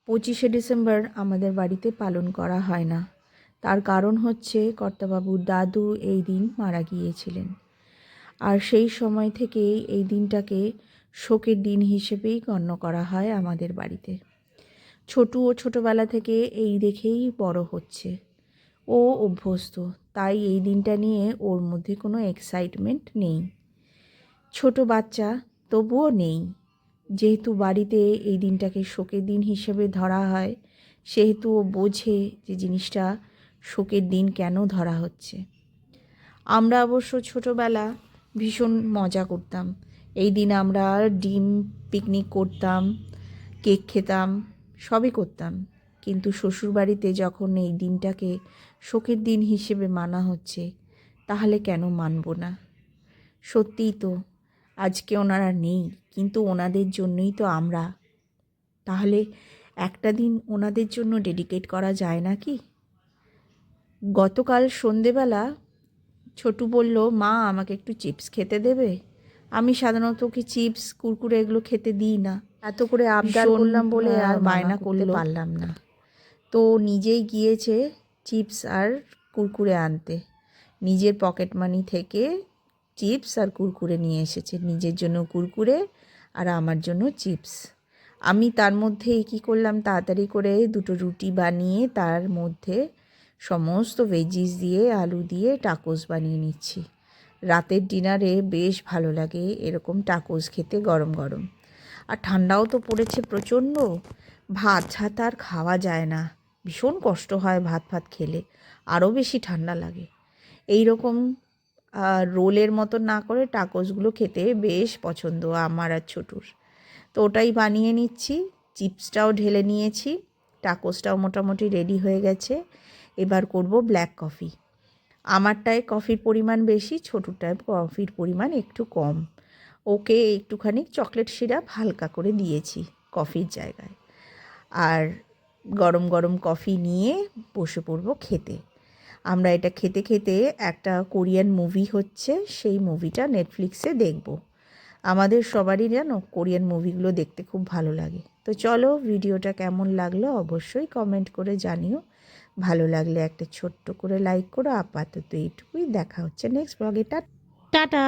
25শে December আমাদের বাড়িতে পালন করা হয় না। তার কারণ হচ্ছে কর্তাবাবুর দাদু এই দিন মারা গিয়েছিলেন। আর সেই সময় থেকেই এই দিনটাকে শোকের দিন হিসেবেই গণ্য করা হয় আমাদের বাড়িতে। ছোটুও ছোটোবেলা থেকে এই দেখেই বড় হচ্ছে, ও অভ্যস্ত, তাই এই দিনটা নিয়ে ওর মধ্যে কোনো এক্সাইটমেন্ট নেই। ছোট বাচ্চা তবুও নেই। যেহেতু বাড়িতে এই দিনটাকে শোকের দিন হিসেবে ধরা হয়, সেহেতু ও বোঝে যে জিনিসটা শোকের দিন কেন ধরা হচ্ছে। আমরা অবশ্য ছোটোবেলা ভীষণ মজা করতাম। এই দিন আমরা ডিম পিকনিক করতাম, কেক খেতাম, সবই করতাম। কিন্তু শ্বশুরবাড়িতে যখন এই দিনটাকে শোকের দিন হিসেবে মানা হচ্ছে, তাহলে কেন মানব না? সত্যিই তো, আজকে ওনারা নেই, কিন্তু ওনাদের জন্যই তো আমরা। তাহলে একটা দিন ওনাদের জন্য ডেডিকেট করা যায় না কি? গতকাল সন্ধেবেলা ছোটু বলল, মা আমাকে একটু চিপস খেতে দেবে? আমি সাধারণত ওকে চিপস কুরকুরে এগুলো খেতে দিই না, এত করে আবদার করলাম বলে আর বায়না করতে পারলাম না। তো নিজেই গিয়েছে চিপস আর কুরকুরে আনতে। নিজের পকেট মানি থেকে চিপস আর কুরকুরে নিয়ে এসেছে, নিজের জন্য কুরকুরে আর আমার জন্য চিপস। আমি তার মধ্যে কী করলাম, তাড়াতাড়ি করে দুটো রুটি বানিয়ে তার মধ্যে সমস্ত ভেজিস দিয়ে আলু দিয়ে টাকোস বানিয়ে নিচ্ছি। রাতের ডিনারে বেশ ভালো লাগে এরকম টাকোস খেতে, গরম গরম। আর ঠান্ডাও তো পড়েছে প্রচণ্ড, ভাত ছাত আর খাওয়া যায় না, ভীষণ কষ্ট হয় ভাত খেলে, আরও বেশি ঠান্ডা লাগে। এই রকম রোলের মতো না করে টাকোসগুলো খেতে বেশ পছন্দ আমার আর ছোটুর। তো ওটাই বানিয়ে নিচ্ছি, চিপসটাও ঢেলে নিয়েছি, টাকোসটাও মোটামুটি রেডি হয়ে গেছে। এবার করব ব্ল্যাক কফি। আমারটায় কফির পরিমাণ বেশি, ছোটুটায় কফির পরিমাণ একটু কম। ওকে একটুখানি চকলেট সিরাপ হালকা করে দিয়েছি কফির জায়গায়। আর গরম গরম কফি নিয়ে বসে পড়ব খেতে। আমরা এটা খেতে খেতে একটা কোরিয়ান মুভি হচ্ছে, সেই মুভিটা নেটফ্লিক্সে দেখব। আমাদের সবারই জানো কোরিয়ান মুভিগুলো দেখতে খুব ভালো লাগে। তো চলো, ভিডিওটা কেমন লাগলো অবশ্যই কমেন্ট করে জানিও। ভালো লাগলে একটা ছোট্ট করে লাইক করো। আপাতত এইটুকুই, দেখা হচ্ছে নেক্সট ব্লগে। টাটা।